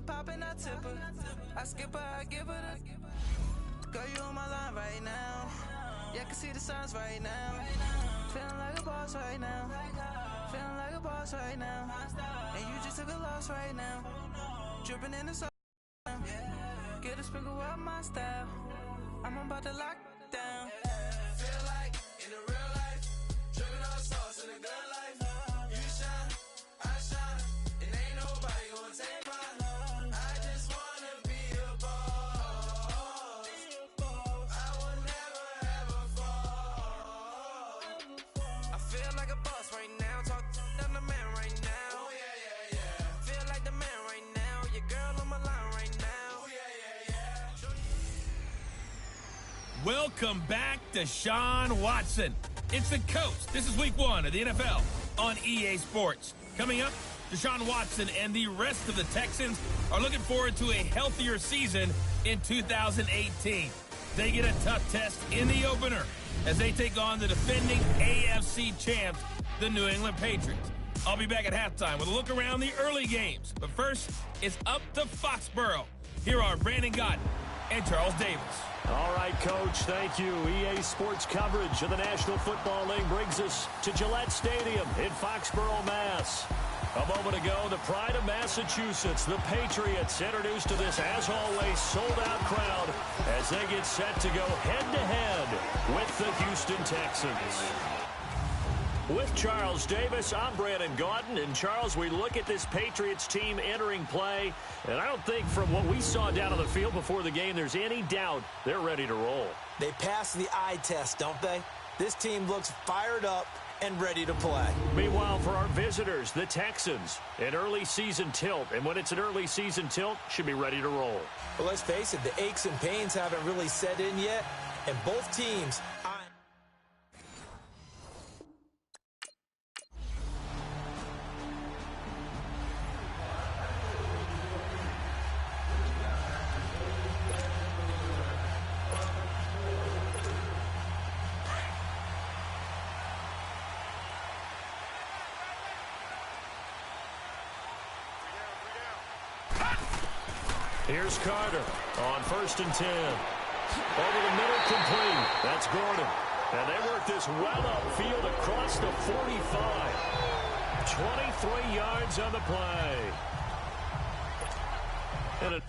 poppin', I tip her. I skip her, I give her the. Girl, you on my line right now. Yeah, I can see the signs right now. Feeling like a boss right now. Feeling like a boss right now. And you just took a loss right now. Dripping in the sauce. Get a sprinkle up my style. I'm about to lock down. Feel like in the real life, dripping on sauce in a good life. You shine, I shine, and ain't nobody gonna take my love. I just wanna be a boss. I will never ever fall. I feel like a boss right now. Talk to the man right now. Oh yeah, yeah, yeah. Feel like the man right now. Your girl on my line right now. Oh yeah, yeah, yeah. Welcome back to Deshaun Watson. It's the coach. This is week 1 of the NFL on EA Sports. Coming up, Deshaun Watson and the rest of the Texans are looking forward to a healthier season in 2018. They get a tough test in the opener as they take on the defending AFC champs, the New England Patriots. I'll be back at halftime with a look around the early games. But first, it's up to Foxborough. Here are Brandon Gott and Charles Davis. All right, Coach, thank you. EA Sports coverage of the National Football League brings us to Gillette Stadium in Foxborough, Mass. A moment ago, the pride of Massachusetts, the Patriots, introduced to this, as always, sold-out crowd as they get set to go head-to-head with the Houston Texans. With Charles Davis, I'm Brandon Gaudin. And, Charles, we look at this Patriots team entering play, and I don't think from what we saw down on the field before the game there's any doubt they're ready to roll. They pass the eye test, don't they? This team looks fired up and ready to play. Meanwhile, for our visitors, the Texans, an early season tilt. And when it's an early season tilt, should be ready to roll. Well, let's face it, the aches and pains haven't really set in yet, and both teams... Here's Carter on 1st and 10. Over the middle, complete. That's Gordon. And they work this well upfield across the 45. 23 yards on the play. And a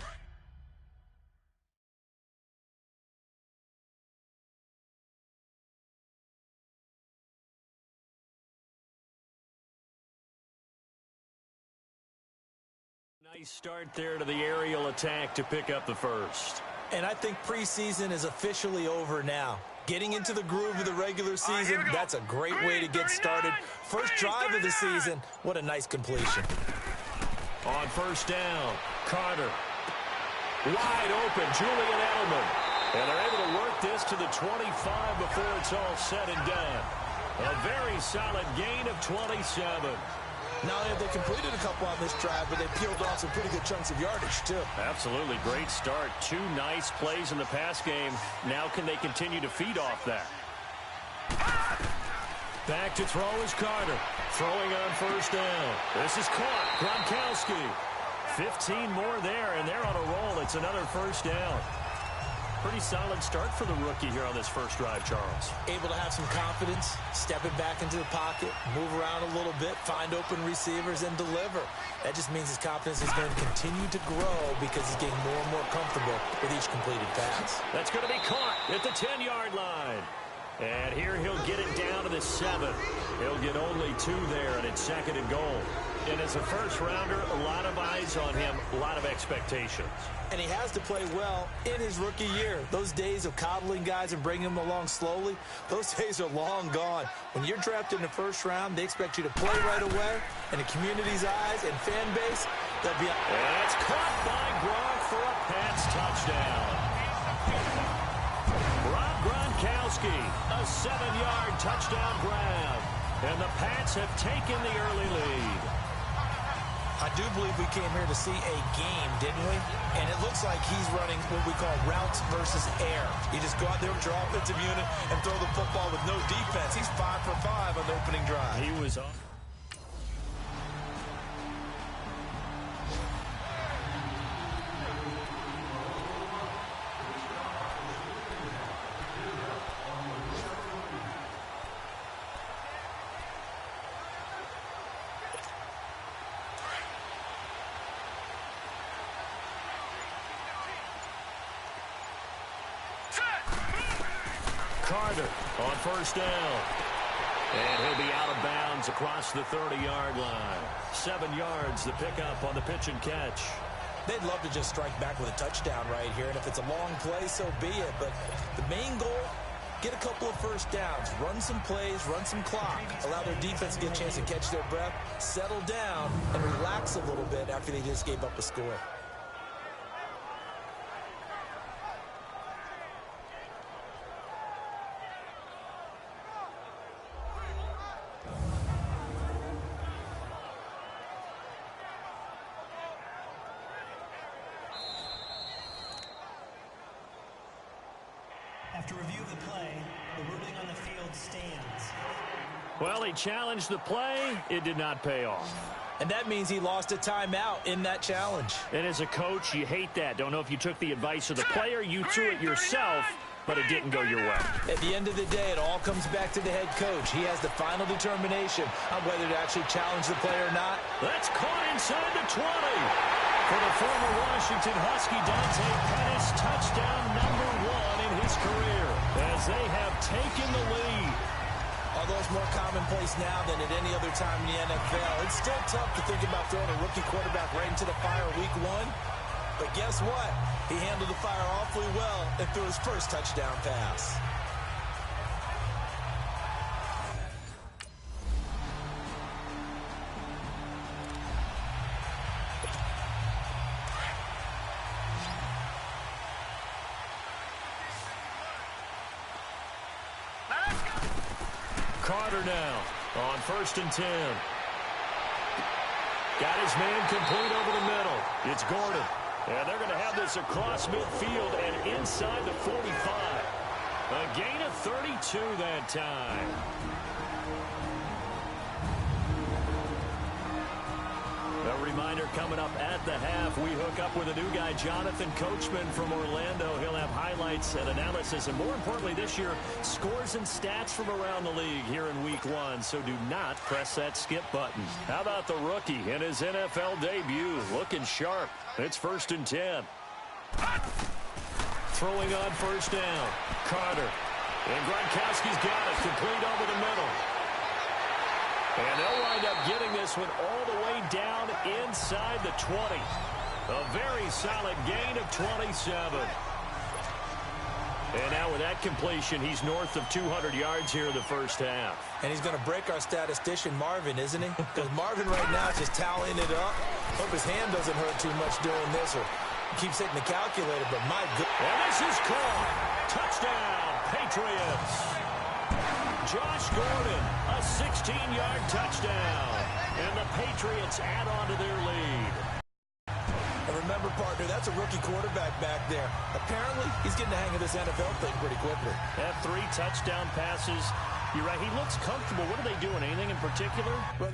nice start there to the aerial attack to pick up the first. And I think preseason is officially over now. Getting into the groove of the regular season, that's a great way to get started. First drive of the season, what a nice completion. On 1st down, Carter. Wide open, Julian Edelman. And they're able to work this to the 25 before it's all said and done. A very solid gain of 27. Not only have they completed a couple on this drive, but they peeled off some pretty good chunks of yardage, too. Absolutely. Great start. 2 nice plays in the pass game. Now can they continue to feed off that? Back to throw is Carter. Throwing on 1st down. This is caught. Gronkowski. 15 more there, and they're on a roll. It's another 1st down. Pretty solid start for the rookie here on this first drive, Charles. Able to have some confidence, stepping back into the pocket, move around a little bit, find open receivers, and deliver. That just means his confidence is going to continue to grow because he's getting more and more comfortable with each completed pass. That's going to be caught at the 10-yard line. And here he'll get it down to the 7. He'll get only 2 there, and it's 2nd and goal. And as a first-rounder, a lot of eyes on him, a lot of expectations. And he has to play well in his rookie year. Those days of coddling guys and bringing them along slowly, those days are long gone. When you're drafted in the 1st round, they expect you to play right away. And the community's eyes and fan base, they'll be... And it's caught by Gronk for a Pats touchdown. Rob Gronkowski, a 7-yard touchdown grab. And the Pats have taken the early lead. I do believe we came here to see a game, didn't we? And it looks like he's running what we call routes versus air. You just go out there with your offensive unit and throw the football with no defense. He's 5 for 5 on the opening drive. He was off. Carter on first down. And he'll be out of bounds across the 30-yard line. 7 yards the pickup on the pitch and catch. They'd love to just strike back with a touchdown right here, and if it's a long play, so be it. But the main goal, get a couple of first downs, run some plays, run some clock, allow their defense to get a chance to catch their breath, settle down, and relax a little bit after they just gave up a score. After review of the play, the ruling on the field stands. Well, he challenged the play. It did not pay off. And that means he lost a timeout in that challenge. And as a coach, you hate that. Don't know if you took the advice of the player, you threw it yourself, but it didn't go your way. At the end of the day, it all comes back to the head coach. He has the final determination on whether to actually challenge the play or not. That's caught inside the 20. For the former Washington Husky, Dante Pettis, touchdown number 1 in his career as they have taken the lead. Although it's more commonplace now than at any other time in the NFL, it's still tough to think about throwing a rookie quarterback right into the fire week 1. But guess what? He handled the fire awfully well and threw his first touchdown pass. Carter now on 1st and 10. Got his man complete over the middle. It's Gordon. And they're going to have this across midfield and inside the 45. A gain of 32 that time. A reminder coming up at the half, we hook up with a new guy, Jonathan Coachman from Orlando. He'll have highlights and analysis, and more importantly this year, scores and stats from around the league here in week 1. So do not press that skip button. How about the rookie in his NFL debut? Looking sharp. It's 1st and 10. Throwing on 1st down. Carter. And Gronkowski's got it. Complete over the middle. And they'll wind up getting this one all the way down inside the 20. A very solid gain of 27. And now with that completion, he's north of 200 yards here in the first half. And he's going to break our statistician, Marvin, isn't he? Because Marvin right now is just tallying it up. Hope his hand doesn't hurt too much doing this, or he keeps hitting the calculator, but my goodness. And this is caught. Touchdown, Patriots. Josh Gordon, a 16-yard touchdown. And the Patriots add on to their lead. And remember, partner, that's a rookie quarterback back there. Apparently, he's getting the hang of this NFL thing pretty quickly. Have 3 touchdown passes. You're right, he looks comfortable. What are they doing? Anything in particular? Well,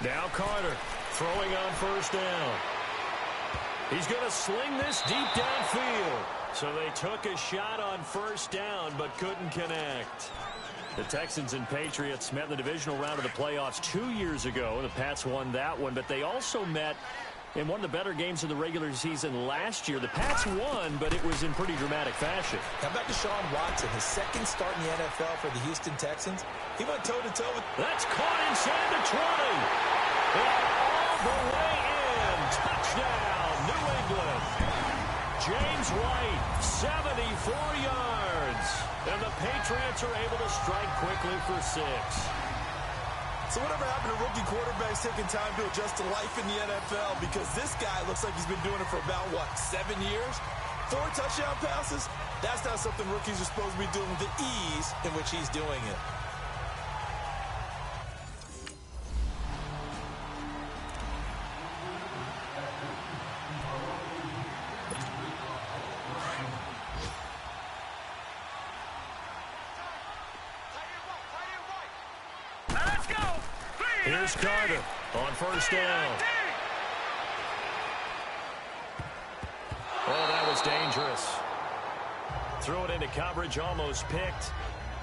now Carter throwing on 1st down. He's going to sling this deep downfield. So they took a shot on 1st down but couldn't connect. The Texans and Patriots met in the divisional round of the playoffs 2 years ago. The Pats won that one, but they also met in one of the better games of the regular season last year. The Pats won, but it was in pretty dramatic fashion. How about Deshaun Watson, his 2nd start in the NFL for the Houston Texans? He went toe-to-toe with... That's caught inside the 20. And all the way in. Touchdown, New England. James White, 74 yards. And the Patriots are able to strike quickly for 6. So whatever happened to rookie quarterbacks taking time to adjust to life in the NFL? Because this guy looks like he's been doing it for about, 7 years? 4 touchdown passes? That's not something rookies are supposed to be doing with the ease in which he's doing it. Here's Carter on 1st down. Oh, that was dangerous. Threw it into coverage, almost picked.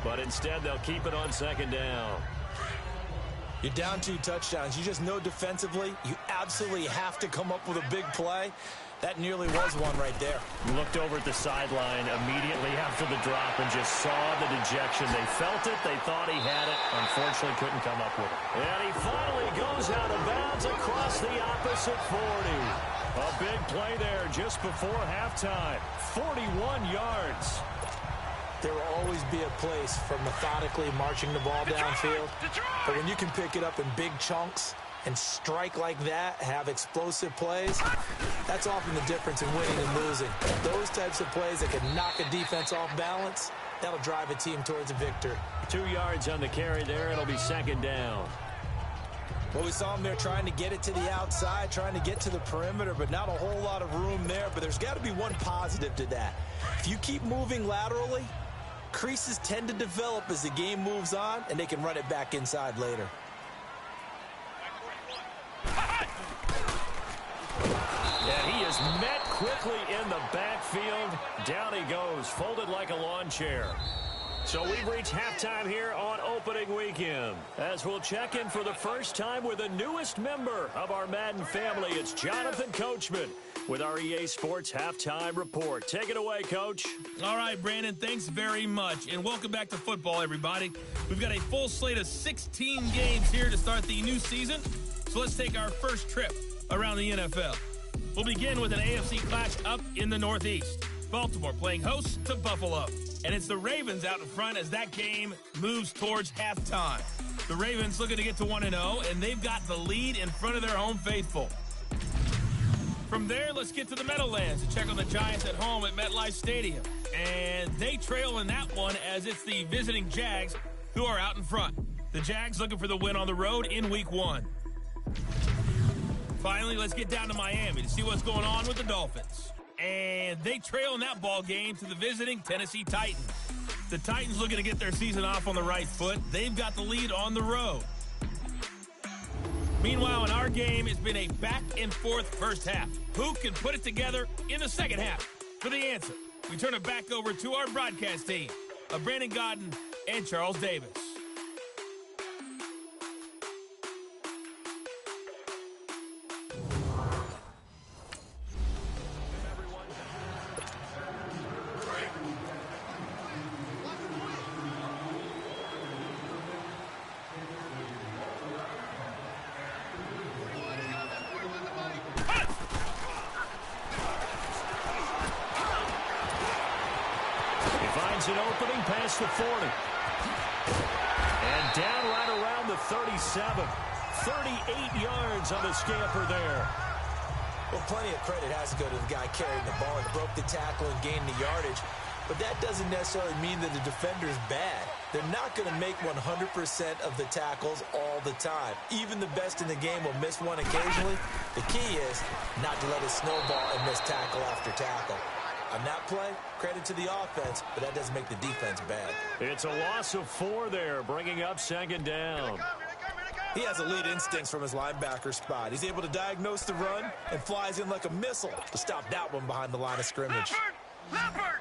but instead they'll keep it on second down. You're down 2 touchdowns. You just know defensively you absolutely have to come up with a big play. That nearly was one right there. Looked over at the sideline immediately after the drop and just saw the dejection. They felt it. They thought he had it. Unfortunately, couldn't come up with it. And he finally goes out of bounds across the opposite 40. A big play there just before halftime. 41 yards. There will always be a place for methodically marching the ball downfield. But when you can pick it up in big chunks and strike like that, have explosive plays, that's often the difference in winning and losing. Those types of plays that can knock a defense off balance, that'll drive a team towards a victory. 2 yards on the carry there. It'll be second down. Well, we saw him there trying to get it to the outside, trying to get to the perimeter, but not a whole lot of room there. But there's got to be one positive to that. If you keep moving laterally, creases tend to develop as the game moves on, and they can run it back inside later. And he is met quickly in the backfield. Down he goes, folded like a lawn chair. So we've reached halftime here on opening weekend. As we'll check in for the first time with the newest member of our Madden family, it's Jonathan Coachman with our EA Sports Halftime Report. Take it away, Coach. All right, Brandon, thanks very much. And welcome back to football, everybody. We've got a full slate of 16 games here to start the new season. So let's take our first trip around the NFL. We'll begin with an AFC clash up in the Northeast. Baltimore playing host to Buffalo. And it's the Ravens out in front as that game moves towards halftime. The Ravens looking to get to 1-0, and they've got the lead in front of their home faithful. From there, let's get to the Meadowlands to check on the Giants at home at MetLife Stadium. And they trail in that one as it's the visiting Jags who are out in front. The Jags looking for the win on the road in Week 1. Finally, let's get down to Miami to see what's going on with the Dolphins. And they trail in that ball game to the visiting Tennessee Titans. The Titans looking to get their season off on the right foot. They've got the lead on the road. Meanwhile, in our game, it's been a back-and-forth first half. Who can put it together in the second half? For the answer, we turn it back over to our broadcast team of Brandon Godden and Charles Davis. An opening past the 40. And down right around the 37. 38 yards on the scamper there. Well, plenty of credit has to go to the guy carrying the ball. He broke the tackle and gained the yardage. But that doesn't necessarily mean that the defender's bad. They're not going to make 100% of the tackles all the time. Even the best in the game will miss one occasionally. The key is not to let it snowball and miss tackle after tackle. On that play, credit to the offense, but that doesn't make the defense bad. It's a loss of 4 there, bringing up second down. He has elite instincts from his linebacker spot. He's able to diagnose the run and flies in like a missile to stop that one behind the line of scrimmage. Leopard!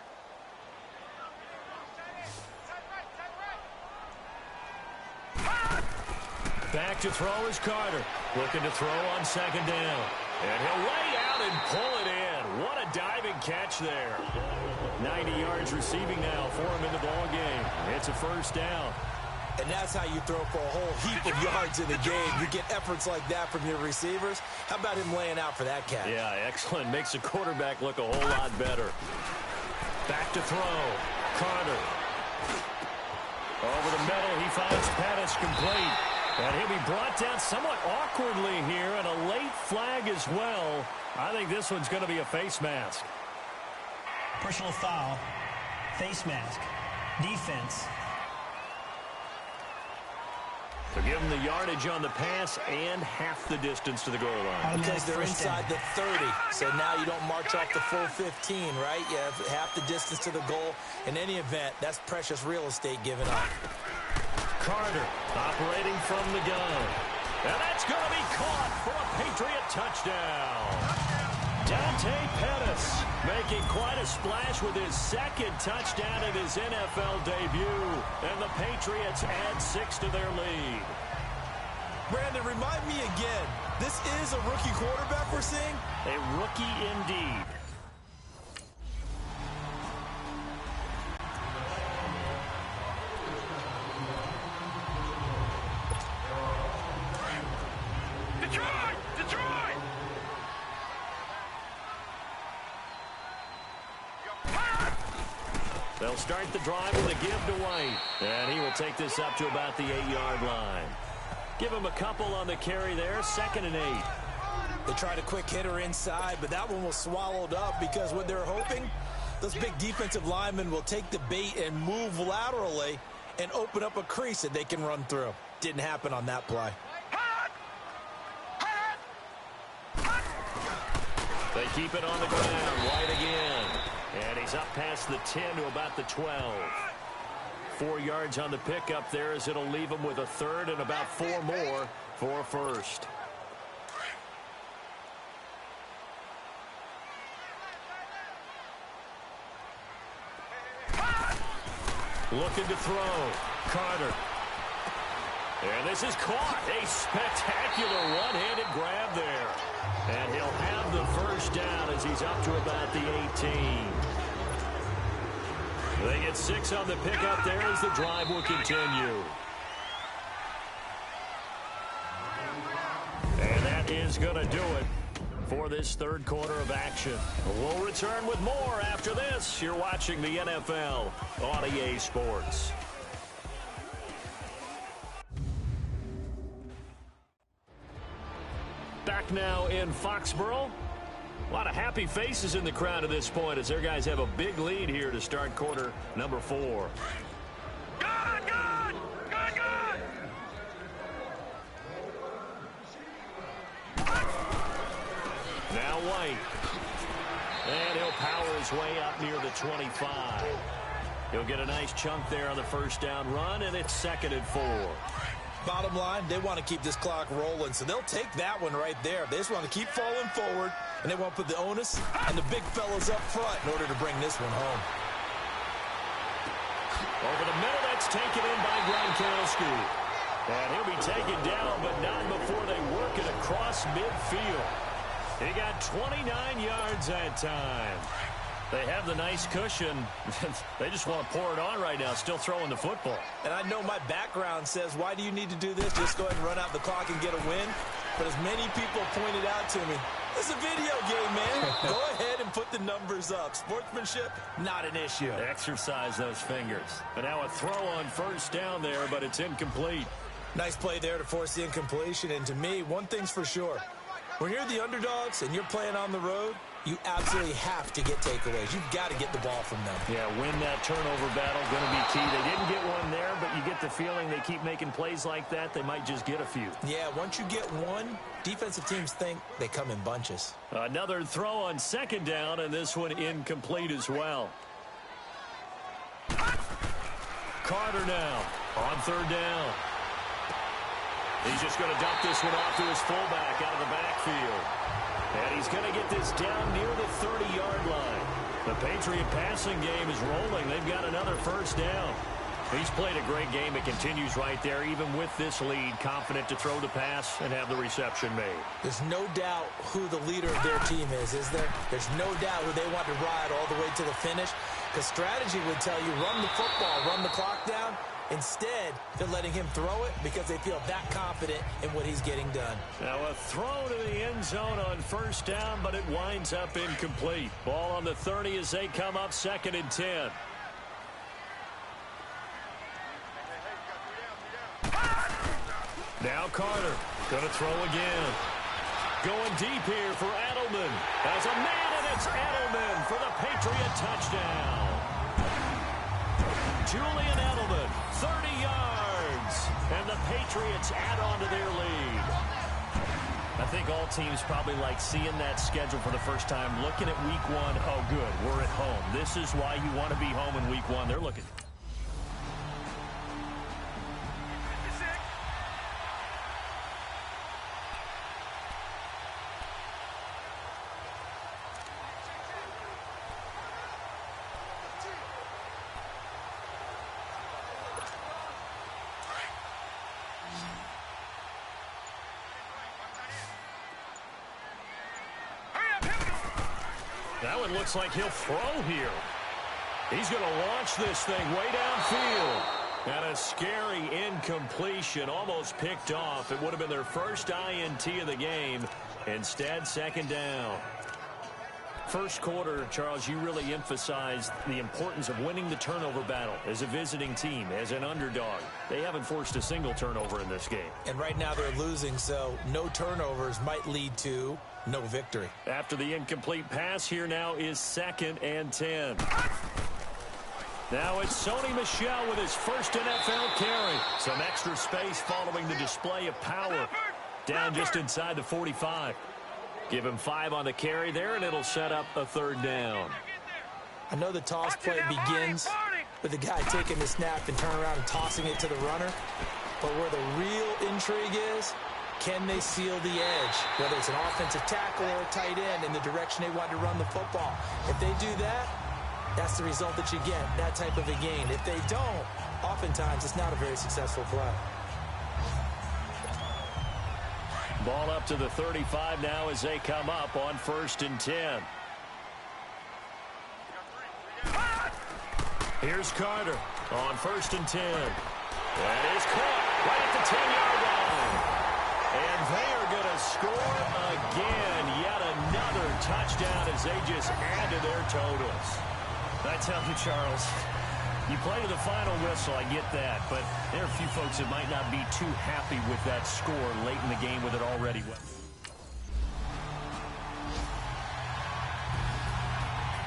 Back to throw is Carter. Looking to throw on second down. And he'll lay out and pull it in. What a diving catch there. 90 yards receiving now for him in the ball game. It's a first down. And that's how you throw for a whole heap of yards in the game. You get efforts like that from your receivers. How about him laying out for that catch? Yeah, excellent. Makes the quarterback look a whole lot better. Back to throw. Carter. Over the middle, he finds Pettis complete. And he'll be brought down somewhat awkwardly here, and a late flag as well. I think this one's going to be a face mask. Personal foul, face mask, defense. So give them the yardage on the pass and half the distance to the goal line. Because they're inside the 30, so now you don't march off the full 15, right? You have half the distance to the goal. In any event, that's precious real estate given up. Carter operating from the gun. And that's going to be caught for a Patriot touchdown. Dante Pettis making quite a splash with his second touchdown in his NFL debut. And the Patriots add 6 to their lead. Brandon, remind me again, this is a rookie quarterback we're seeing? A rookie indeed. They'll start the drive with a give to White. And he will take this up to about the 8-yard line. Give him a couple on the carry there. 2nd and 8. They tried a quick hitter inside, but that one was swallowed up because what they're hoping, those big defensive linemen will take the bait and move laterally and open up a crease that they can run through. Didn't happen on that play. They keep it on the ground. White again. And he's up past the 10 to about the 12. 4 yards on the pickup there as it'll leave him with a third and about 4 more for a first. Looking to throw. Carter. And this is caught. A spectacular one-handed grab there. And he'll have the first down as he's up to about the 18. They get 6 on the pickup there as the drive will continue. And that is going to do it for this third quarter of action. We'll return with more after this. You're watching the NFL on EA Sports. Back now in Foxborough. A lot of happy faces in the crowd at this point as their guys have a big lead here to start quarter number 4. Good! Now White. And he'll power his way up near the 25. He'll get a nice chunk there on the first down run, and it's 2nd and 4. Bottom line, they want to keep this clock rolling, so they'll take that one right there. They just want to keep falling forward, and they want to put the onus and the big fellas up front in order to bring this one home. Over the middle, that's taken in by Gronkowski. And he'll be taken down, but not before they work it across midfield. He got 29 yards that time. They have the nice cushion. They just want to pour it on right now, still throwing the football. And I know my background says, why do you need to do this? Just go ahead and run out the clock and get a win. But as many people pointed out to me, it's a video game, man. Go ahead and put the numbers up. Sportsmanship, not an issue. Exercise those fingers. And now a throw on first down there, but it's incomplete. Nice play there to force the incompletion. And to me, one thing's for sure. When you're the underdogs and you're playing on the road, you absolutely have to get takeaways. You've got to get the ball from them. Yeah, win that turnover battle, going to be key. They didn't get one there, but you get the feeling they keep making plays like that, they might just get a few. Yeah, once you get one, defensive teams think they come in bunches. Another throw on 2nd down, and this one incomplete as well. Carter now on 3rd down. He's just going to dump this one off to his fullback out of the backfield. And he's going to get this down near the 30-yard line. The Patriot passing game is rolling. They've got another first down. He's played a great game. It continues right there, even with this lead, confident to throw the pass and have the reception made. There's no doubt who the leader of their team is there? There's no doubt who they want to ride all the way to the finish. Because strategy would tell you, run the football, run the clock down. Instead, they're letting him throw it because they feel that confident in what he's getting done. Now a throw to the end zone on first down, but it winds up incomplete. Ball on the 30 as they come up 2nd and 10. Now Carter going to throw again. Going deep here for Edelman. As a man, and it's Edelman for the Patriot touchdown. Julian Edelman, 30 yards. And the Patriots add on to their lead. I think all teams probably like seeing that schedule for the first time, looking at week 1. Oh, good, we're at home. This is why you want to be home in week 1. They're looking. That one looks like he'll throw here. He's going to launch this thing way downfield. And a scary incompletion, almost picked off. It would have been their first INT of the game. Instead, second down. First quarter, Charles, you really emphasized the importance of winning the turnover battle as a visiting team, as an underdog. They haven't forced a single turnover in this game. And right now they're losing, so no turnovers might lead to no victory. After the incomplete pass, here now is 2nd and 10. Now it's Sony Michel with his first NFL carry. Some extra space following the display of power. Down just inside the 45. Give him 5 on the carry there, and it'll set up a 3rd down. I know the toss play begins with the guy taking the snap and turning around and tossing it to the runner. But where the real intrigue is, can they seal the edge? Whether it's an offensive tackle or a tight end in the direction they want to run the football. If they do that, that's the result that you get, that type of a gain. If they don't, oftentimes it's not a very successful play. Ball up to the 35 now as they come up on 1st and 10. Here's Carter on 1st and 10. That is caught right at the 10-yard line. And they are going to score again. Yet another touchdown as they just add to their totals. I tell you, Charles, you play to the final whistle, I get that, but there are a few folks that might not be too happy with that score late in the game with it already.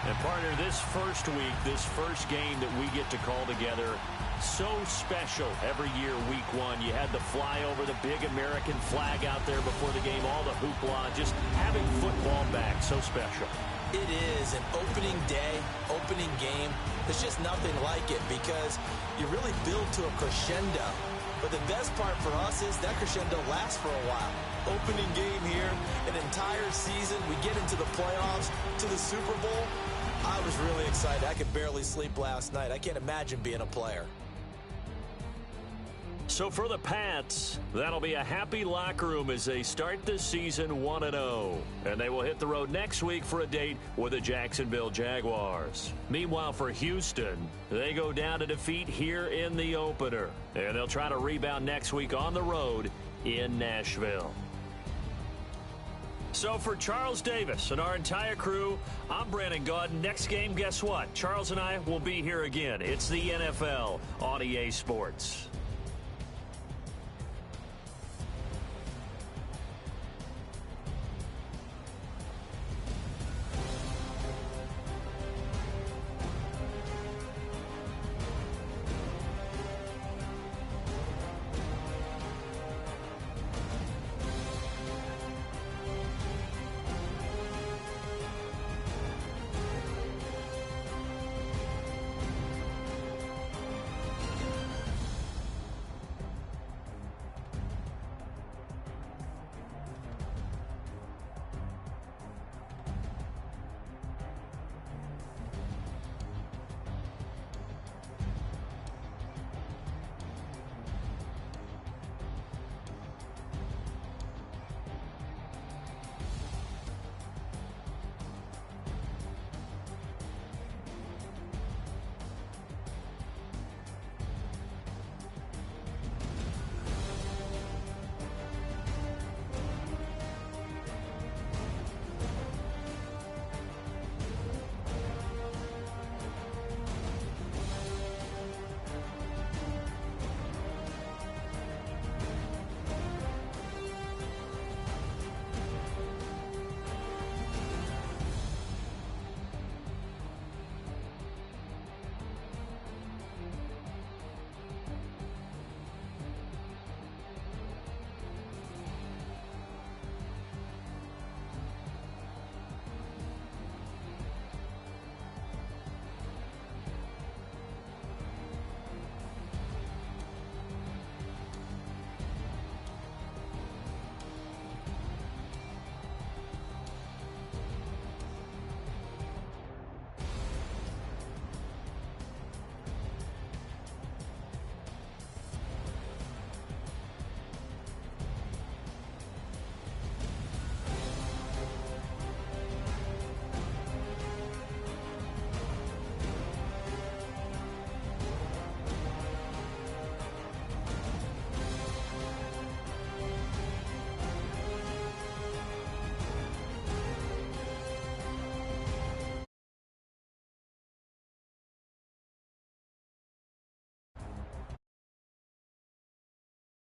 And partner, this first week, this first game that we get to call together, so special every year, week 1. You had the flyover, the big American flag out there before the game, all the hoopla, just having football back, so special. It is an opening day, opening game. There's just nothing like it because you really build to a crescendo. But the best part for us is that crescendo lasts for a while. Opening game here, an entire season. We get into the playoffs, to the Super Bowl. I was really excited. I could barely sleep last night. I can't imagine being a player. So for the Pats, that'll be a happy locker room as they start the season 1-0. And they will hit the road next week for a date with the Jacksonville Jaguars. Meanwhile, for Houston, they go down to defeat here in the opener. And they'll try to rebound next week on the road in Nashville. So for Charles Davis and our entire crew, I'm Brandon Gaudin. Next game, guess what? Charles and I will be here again. It's the NFL on EA Sports.